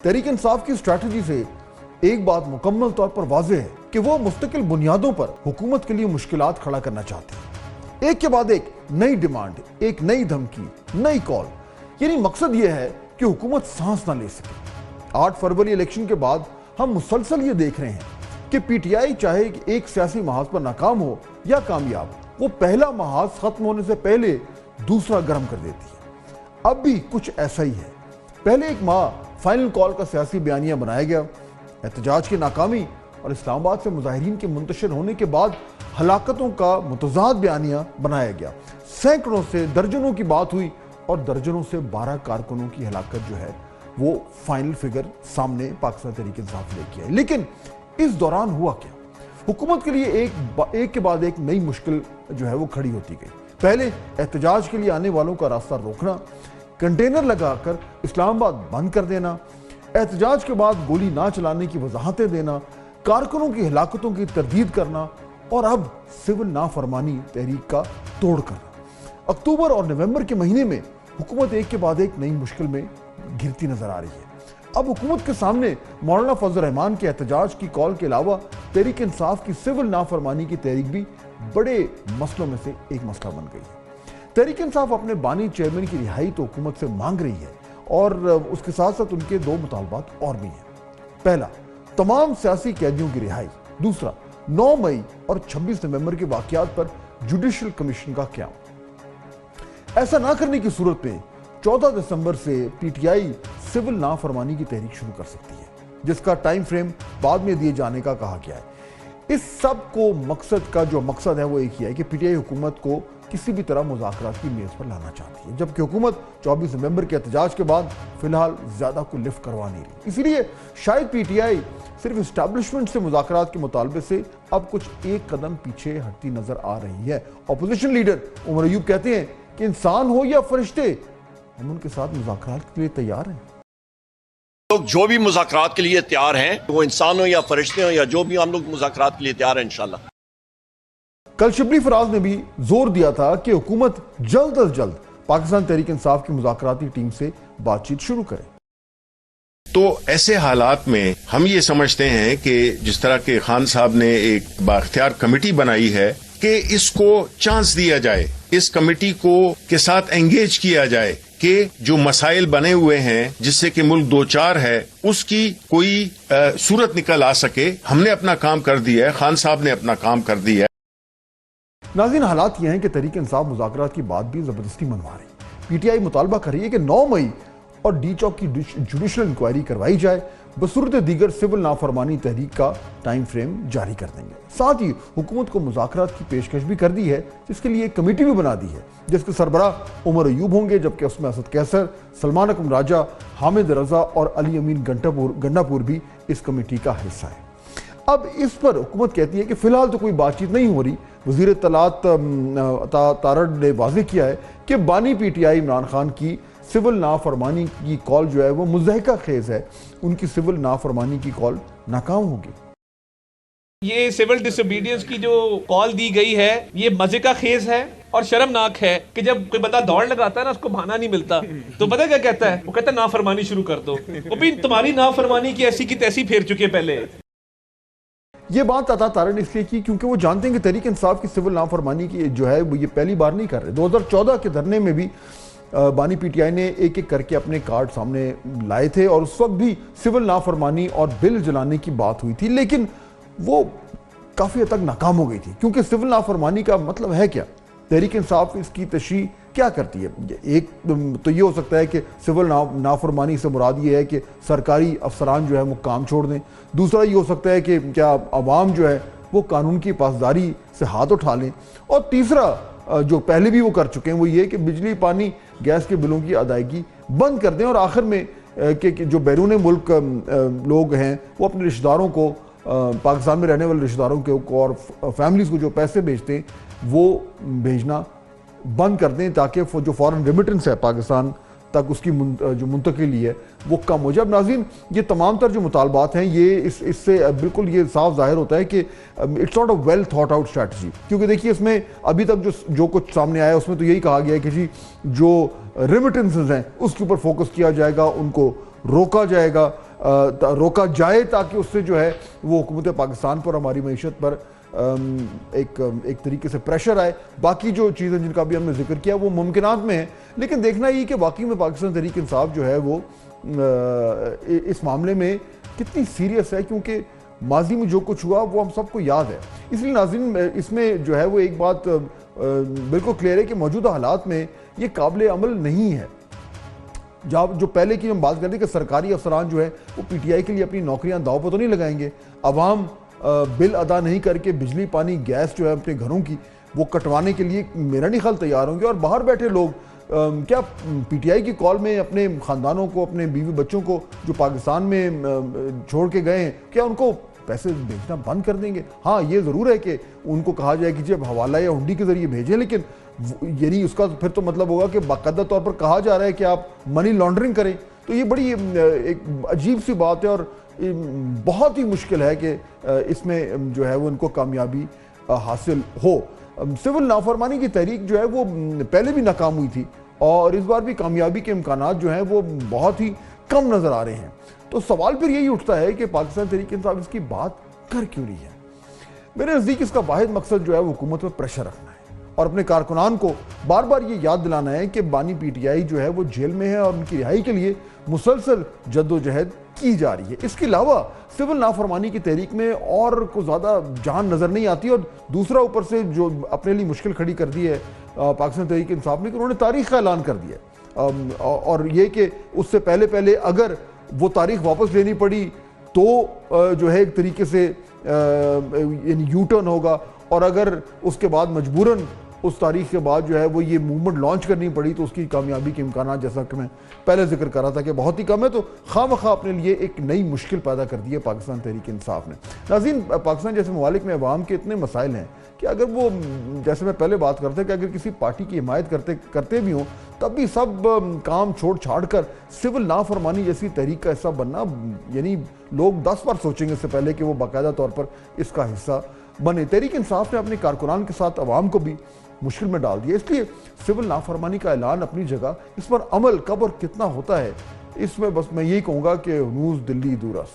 تحریک انصاف کی اسٹریٹجی سے ایک بات مکمل طور پر واضح ہے کہ وہ مستقل بنیادوں پر حکومت کے لیے مشکلات کھڑا کرنا چاہتے ہیں، ایک کے بعد ایک نئی ڈیمانڈ، ایک نئی دھمکی، نئی کال۔ یعنی مقصد یہ ہے کہ حکومت سانس نہ لے سکے۔ 8 فروری الیکشن کے بعد ہم مسلسل یہ دیکھ رہے ہیں کہ پی ٹی آئی چاہے ایک سیاسی محاذ پر ناکام ہو یا کامیاب، وہ پہلا محاذ ختم ہونے سے پہلے دوسرا گرم کر دیتی ہے۔ اب بھی کچھ ایسا ہی ہے۔ پہلے ایک ماہ فائنل کال کا سیاسی بیانیہ بنایا گیا، احتجاج کی ناکامی اور اسلام آباد سے مظاہرین کے منتشر ہونے کے بعد ہلاکتوں کا متضاد بیانیہ بنایا گیا۔ سینکڑوں سے درجنوں کی بات ہوئی اور درجنوں سے 12 کارکنوں کی ہلاکت جو ہے وہ فائنل فگر سامنے پاکستان تحریک انصاف لے کے آئی۔ لیکن اس دوران ہوا کیا؟ حکومت کے لیے ایک کے بعد ایک نئی مشکل جو ہے وہ کھڑی ہوتی گئی۔ پہلے احتجاج کے لیے آنے والوں کا راستہ روکنا، کنٹینر لگا کر اسلام آباد بند کر دینا، احتجاج کے بعد گولی نہ چلانے کی وضاحتیں دینا، کارکنوں کی ہلاکتوں کی تردید کرنا اور اب سول نافرمانی تحریک کا توڑ کرنا۔ اکتوبر اور نومبر کے مہینے میں حکومت ایک کے بعد ایک نئی مشکل میں گھرتی نظر آ رہی ہے۔ اب حکومت کے سامنے مولانا فضل الرحمان کے احتجاج کی کال کے علاوہ تحریک انصاف کی سول نافرمانی کی تحریک بھی بڑے مسئلوں میں سے ایک مسئلہ بن گئی ہے۔ تحریک انصاف اپنے بانی چیئرمین کی رہائی تو حکومت سے مانگ رہی ہے اور اس کے ساتھ ساتھ ان کے 2 مطالبات اور بھی ہیں۔ پہلا، تمام سیاسی قیدیوں کی رہائی۔ دوسرا، 9 مئی اور 26 نومبر کے واقعات پر جوڈیشل کمیشن کا قیام۔ ایسا نہ کرنے کی صورت میں 14 دسمبر سے پی ٹی آئی سول نافرمانی کی تحریک شروع کر سکتی ہے، جس کا ٹائم فریم بعد میں دیے جانے کا کہا گیا ہے۔ اس سب کو مقصد ہے وہ ایک ہی ہے کہ پی ٹی آئی حکومت کو کسی بھی طرح مذاکرات کی میز پر لانا چاہتی ہے، جبکہ حکومت 24 نومبر کے احتجاج کے بعد فی الحال زیادہ کو لفٹ کروا نہیں رہی۔ اسی لیے شاید پی ٹی آئی صرف اسٹیبلشمنٹ سے مذاکرات کے مطالبے سے اب کچھ ایک قدم پیچھے ہٹتی نظر آ رہی ہے۔ اپوزیشن لیڈر عمر ایوب کہتے ہیں کہ انسان ہو یا فرشتے، ہم ان کے ساتھ مذاکرات کے لیے تیار ہیں۔ لوگ جو بھی مذاکرات کے لیے تیار ہیں، وہ انسان ہو یا فرشتے ہو یا جو بھی، ہم لوگ مذاکرات کے لیے تیار ہیں انشاءاللہ۔ کل شبلی فراز نے بھی زور دیا تھا کہ حکومت جلد از جلد پاکستان تحریک انصاف کی مذاکراتی ٹیم سے بات چیت شروع کرے۔ تو ایسے حالات میں ہم یہ سمجھتے ہیں کہ جس طرح کہ خان صاحب نے ایک بااختیار کمیٹی بنائی ہے کہ اس کو چانس دیا جائے، اس کمیٹی کو کے ساتھ انگیج کیا جائے کہ جو مسائل بنے ہوئے ہیں جس سے کہ ملک دوچار ہے اس کی کوئی صورت نکل آ سکے۔ ہم نے اپنا کام کر دیا ہے، خان صاحب نے اپنا کام کر دیا ہے۔ ناظرین، حالات یہ ہیں کہ تحریک انصاف مذاکرات کی بات بھی زبردستی منوا رہی ہے۔ پی ٹی آئی مطالبہ کر رہی ہے کہ 9 مئی اور ڈی چوک کی جوڈیشل انکوائری کروائی جائے، بصورت دیگر سول نافرمانی تحریک کا ٹائم فریم جاری کر دیں گے۔ ساتھ ہی حکومت کو مذاکرات کی پیشکش بھی کر دی ہے، جس کے لیے ایک کمیٹی بھی بنا دی ہے جس کے سربراہ عمر ایوب ہوں گے، جبکہ اس میں اسد قیصر، سلمان اکرم راجہ، حامد رضا اور علی امین گنڈا پور بھی اس کمیٹی کا حصہ ہے۔ اب اس پر حکومت کہتی ہے کہ فی الحال تو کوئی بات چیت نہیں ہو رہی۔ وزیر اطلاعات تارڑ نے واضح کیا ہے کہ بانی P T I Imran Khan کی سول نافرمانی کی کال جو ہے وہ مضحکہ خیز ہے، ان کی سول نافرمانی کی کال ناکام ہوگی۔ یہ سول ڈس اوبیڈینس کی جو کال دی گئی ہے یہ مزے کا خیز ہے اور شرمناک ہے کہ جب کوئی بندہ دوڑ لگاتا ہے نا، اس کو بہانا نہیں ملتا، تو پتہ کیا کہتا ہے؟ وہ کہتا ہے نافرمانی شروع کر دو۔ وہ بھی تمہاری نافرمانی کی ایسی پھیر چکے پہلے۔ یہ بات عطا تارڑ نے اس لیے کی کیونکہ وہ جانتے ہیں کہ تحریک انصاف کی سول نافرمانی کی جو ہے وہ یہ پہلی بار نہیں کر رہے۔ 2014 کے دھرنے میں بھی بانی پی ٹی آئی نے ایک ایک کر کے اپنے کارڈ سامنے لائے تھے اور اس وقت بھی سول نافرمانی اور بل جلانے کی بات ہوئی تھی، لیکن وہ کافی حد تک ناکام ہو گئی تھی۔ کیونکہ سول نافرمانی کا مطلب ہے کیا؟ تحریک انصاف اس کی تشریح کیا کرتی ہے؟ ایک تو یہ ہو سکتا ہے کہ سول نافرمانی سے مراد یہ ہے کہ سرکاری افسران جو ہے وہ کام چھوڑ دیں۔ دوسرا یہ ہو سکتا ہے کہ کیا عوام جو ہے وہ قانون کی پاسداری سے ہاتھ اٹھا لیں۔ اور تیسرا جو پہلے بھی وہ کر چکے ہیں وہ یہ کہ بجلی، پانی، گیس کے بلوں کی ادائیگی بند کر دیں، اور آخر میں کہ جو بیرون ملک لوگ ہیں وہ اپنے رشتہ داروں کو، پاکستان میں رہنے والے رشتہ داروں کو اور فیملیز کو جو پیسے بھیجتے ہیں وہ بھیجنا بند کر دیں، تاکہ جو فارن ریمیٹنس ہے پاکستان تک اس کی جو منتقلی ہے وہ کم ہو جائے۔ اب ناظرین، یہ تمام تر جو مطالبات ہیں یہ اس سے بالکل یہ صاف ظاہر ہوتا ہے کہ it's not a well thought out strategy, کیونکہ دیکھیے اس میں ابھی تک جو کچھ سامنے آیا اس میں تو یہی کہا گیا ہے کہ جی جو ریمیٹنسز ہیں اس کے اوپر فوکس کیا جائے گا، ان کو روکا جائے گا، روکا جائے تاکہ اس سے جو ہے وہ حکومت پاکستان پر ہماری معیشت پر ایک طریقے سے پریشر آئے. باقی جو چیزیں جن کا بھی ہم نے ذکر کیا وہ ممکنات میں ہیں, لیکن دیکھنا یہ کہ واقعی میں پاکستان تحریک انصاف جو ہے وہ اس معاملے میں کتنی سیریس ہے, کیونکہ ماضی میں جو کچھ ہوا وہ ہم سب کو یاد ہے. اس لیے ناظرین اس میں جو ہے وہ ایک بات بالکل کلیئر ہے کہ موجودہ حالات میں یہ قابل عمل نہیں ہے. جو پہلے کی ہم بات کرتے ہیں کہ سرکاری افسران جو ہے وہ پی ٹی آئی کے لیے اپنی نوکریاں داؤ پہ تو نہیں لگائیں گے, عوام بل ادا نہیں کر کے بجلی پانی گیس جو ہے اپنے گھروں کی وہ کٹوانے کے لیے میرا نہیں خیال تیار ہوں گے, اور باہر بیٹھے لوگ کیا پی ٹی آئی کی کال میں اپنے خاندانوں کو, اپنے بیوی بچوں کو جو پاکستان میں چھوڑ کے گئے ہیں, کیا ان کو پیسے بھیجنا بند کر دیں گے؟ ہاں یہ ضرور ہے کہ ان کو کہا جائے کہ جب حوالہ یا ہنڈی کے ذریعے بھیجیں, لیکن یعنی اس کا پھر تو مطلب ہوگا کہ باقاعدہ طور پر کہا جا رہا ہے کہ آپ منی لانڈرنگ کریں. تو یہ بڑی ایک عجیب سی بات ہے اور بہت ہی مشکل ہے کہ اس میں جو ہے وہ ان کو کامیابی حاصل ہو. سول نافرمانی کی تحریک جو ہے وہ پہلے بھی ناکام ہوئی تھی اور اس بار بھی کامیابی کے امکانات جو ہیں وہ بہت ہی کم نظر آ رہے ہیں. تو سوال پھر یہی اٹھتا ہے کہ پاکستان تحریک انصاف اس کی بات کر کیوں نہیں ہے؟ میرے نزدیک اس کا واحد مقصد جو ہے وہ حکومت پر پریشر رکھنا ہے اور اپنے کارکنان کو بار بار یہ یاد دلانا ہے کہ بانی پی ٹی آئی جو ہے وہ جیل میں ہے اور ان کی رہائی کے لیے مسلسل جد و جہد کی جا رہی ہے. اس کے علاوہ سول نافرمانی کی تحریک میں اور کو زیادہ جان نظر نہیں آتی. اور دوسرا اوپر سے جو اپنے لیے مشکل کھڑی کر دی ہے پاکستان تحریک انصاف نے کہ انہوں نے تاریخ کا اعلان کر دیا, اور یہ کہ اس سے پہلے اگر وہ تاریخ واپس لینی پڑی تو جو ہے ایک طریقے سے یعنی یو ٹرن ہوگا, اور اگر اس کے بعد مجبوراً اس تاریخ کے بعد جو ہے وہ یہ موومنٹ لانچ کرنی پڑی تو اس کی کامیابی کے امکانات جیسا کہ میں پہلے ذکر کر رہا تھا کہ بہت ہی کم ہے. تو خواہ مخواہ اپنے لیے ایک نئی مشکل پیدا کر دی ہے پاکستان تحریک انصاف نے. ناظرین پاکستان جیسے ممالک میں عوام کے اتنے مسائل ہیں کہ اگر وہ جیسے میں پہلے بات کرتا کہ اگر کسی پارٹی کی حمایت کرتے بھی ہوں تب بھی سب کام چھوڑ چھاڑ کر سول نافرمانی جیسی تحریک کا حصہ بننا, یعنی لوگ 10 بار سوچیں گے اس سے پہلے کہ وہ باقاعدہ طور پر اس کا حصہ بنے. تحریک انصاف نے اپنے کارکنان کے ساتھ عوام کو بھی مشکل میں ڈال دیا. اس لیے سول نافرمانی کا اعلان اپنی جگہ, اس پر عمل کب اور کتنا ہوتا ہے اس میں بس میں یہی کہوں گا کہ ہنوز دلی دور است.